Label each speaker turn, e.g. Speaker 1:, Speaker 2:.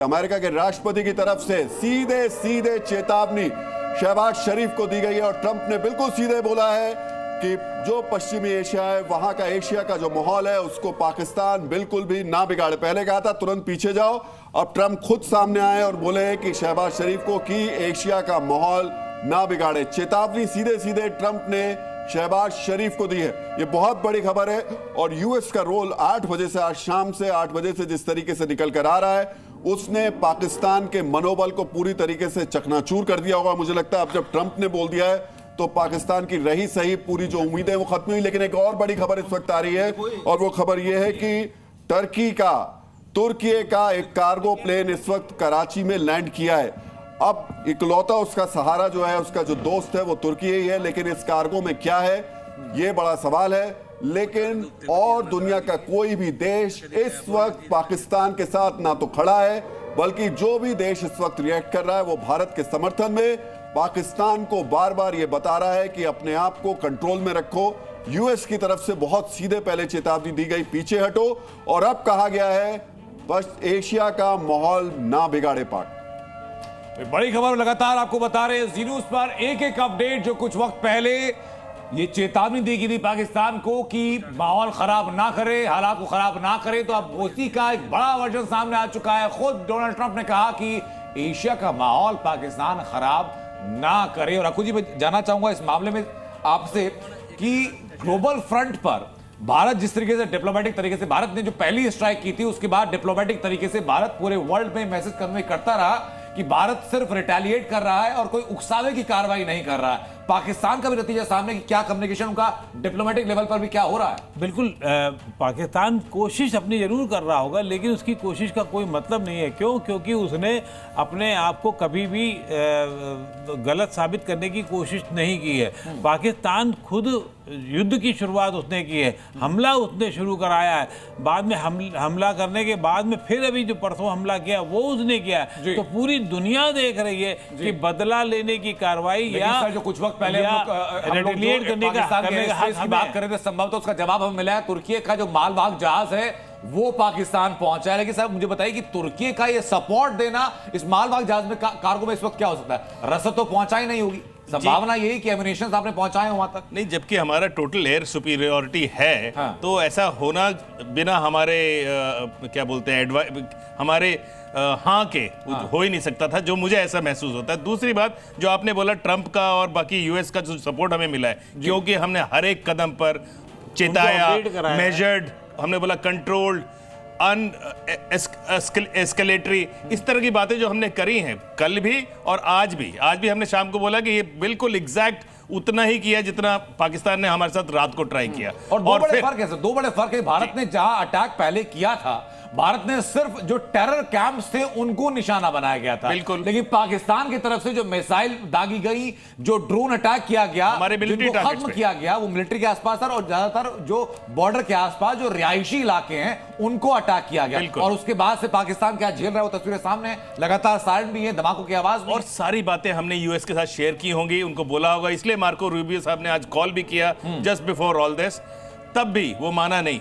Speaker 1: America के राष्ट्रपति की तरफ से सीधे सीधे चेतावनी शहबाज शरीफ को दी गई है और ट्रंप ने बिल्कुल सीधे बोला है कि जो पश्चिमी एशिया है, वहां का एशिया का जो माहौल है उसको पाकिस्तान बिल्कुल भी ना बिगाड़े। पहले कहा था तुरंत पीछे जाओ, अब ट्रंप खुद सामने आए और बोले कि शहबाज शरीफ को कि एशिया का माहौल ना बिगाड़े। चेतावनी सीधे सीधे ट्रंप ने शहबाज शरीफ को दी है। ये बहुत बड़ी खबर है और यूएस का रोल 8 बजे से, आज शाम से 8 बजे से जिस तरीके से निकल कर आ रहा है, उसने पाकिस्तान के मनोबल को पूरी तरीके से चकनाचूर कर दिया होगा। मुझे लगता है अब जब ट्रंप ने बोल दिया है तो पाकिस्तान की रही सही पूरी जो उम्मीदें वो खत्म हुई। लेकिन एक और बड़ी खबर इस वक्त आ रही है और वो खबर ये है कि तुर्की का एक कार्गो प्लेन इस वक्त कराची में लैंड किया है। अब इकलौता उसका सहारा जो है, उसका जो दोस्त है वो तुर्की ही है, लेकिन इस कार्गो में क्या है ये बड़ा सवाल है। लेकिन और दुनिया का कोई भी देश इस वक्त पाकिस्तान के साथ ना तो खड़ा है, बल्कि जो भी देश इस वक्त रिएक्ट कर रहा है वो भारत के समर्थन में पाकिस्तान को बार बार ये बता रहा है कि अपने आप को कंट्रोल में रखो। यूएस की तरफ से बहुत सीधे पहले चेतावनी दी गई, पीछे हटो, और अब कहा गया है बस एशिया का माहौल ना बिगाड़े पाक।
Speaker 2: बड़ी खबर लगातार आपको बता रहे हैं जी न्यूज पर, एक एक अपडेट। जो कुछ वक्त पहले ये चेतावनी दी गई थी पाकिस्तान को कि माहौल खराब ना करे, हालात को खराब ना करे, तो अब उसी का एक बड़ा वर्जन सामने आ चुका है। खुद डोनाल्ड ट्रंप ने कहा कि एशिया का माहौल पाकिस्तान खराब ना करे। और अकू जी, मैं जानना चाहूंगा इस मामले में आपसे कि ग्लोबल फ्रंट पर भारत जिस तरीके से डिप्लोमेटिक तरीके से, भारत ने जो पहली स्ट्राइक की थी उसके बाद डिप्लोमेटिक तरीके से भारत पूरे वर्ल्ड में मैसेज कन्वे करता रहा कि भारत सिर्फ रिटेलिएट कर रहा है और कोई उकसावे की कार्रवाई नहीं कर रहा है। पाकिस्तान का भी नतीजा सामने कि क्या कम्युनिकेशन उनका डिप्लोमेटिक लेवल पर भी क्या हो रहा है।
Speaker 3: बिल्कुल, पाकिस्तान कोशिश अपनी जरूर कर रहा होगा, लेकिन उसकी कोशिश का कोई मतलब नहीं है। क्यों? क्योंकि उसने अपने आप को कभी भी गलत साबित करने की कोशिश नहीं की है। पाकिस्तान खुद युद्ध की शुरुआत उसने की है, हमला उसने शुरू कराया है, बाद में हमला करने के बाद में फिर अभी जो परसों हमला किया वो उसने किया है। तो पूरी दुनिया देख रही है कि बदला लेने की कार्रवाई या
Speaker 2: जो कुछ वक्त पहले रिटेलिएट करने की बात कर रहे थे, संभवतः उसका जवाब हमें मिला है। तुर्की का जो मालवाहक जहाज है वो पाकिस्तान पहुंचा है। लेकिन साहब मुझे बताइए कि तुर्की का ये सपोर्ट देना इस मालवाहक जहाज में कार्गो में इस वक्त क्या हो सकता है? रसद तो पहुंचा ही नहीं होगी, संभावना यही कि एमिनेशन आपने पहुंचाए वहां तक
Speaker 4: नहीं, जबकि हमारा टोटल एयर सुपीरियोरिटी है।
Speaker 2: हाँ।
Speaker 4: तो ऐसा होना बिना हमारे क्या बोलते हैं हमारे हाँ के हो ही नहीं सकता था, जो मुझे ऐसा महसूस होता है। दूसरी बात जो आपने बोला ट्रंप का और बाकी यूएस का जो सपोर्ट हमें मिला है, क्योंकि हमने हर एक कदम पर चेताया, मेजर्ड, हमने बोला कंट्रोल्ड, एस्केलेटरी, इस तरह की बातें जो हमने करी हैं कल भी और आज भी हमने शाम को बोला कि ये बिल्कुल एग्जैक्ट उतना ही किया जितना पाकिस्तान ने हमारे साथ रात को ट्राई किया।
Speaker 2: और दो बड़े फर्क है, दो बड़े फर्क है। भारत ने जहां अटैक पहले किया था, भारत ने सिर्फ जो टेरर कैंप्स थे उनको निशाना बनाया गया था,
Speaker 4: बिल्कुल।
Speaker 2: लेकिन पाकिस्तान की तरफ से जो मिसाइल दागी गई, जो ड्रोन अटैक किया गया,
Speaker 4: हमारे मिलिट्री
Speaker 2: खत्म किया गया, वो मिलिट्री के आसपास था और ज्यादातर जो बॉर्डर के आसपास जो रिहायशी इलाके हैं उनको अटैक किया गया। और उसके बाद से पाकिस्तान क्या झेल रहा है वो तस्वीरें सामने, लगातार सायरन भी है, धमाकों की आवाज भी।
Speaker 4: और सारी बातें हमने यूएस के साथ शेयर की होंगी, उनको बोला होगा, इसलिए मार्को रूबियो साहब ने आज कॉल भी किया जस्ट बिफोर ऑल दिस, तब भी वो माना नहीं।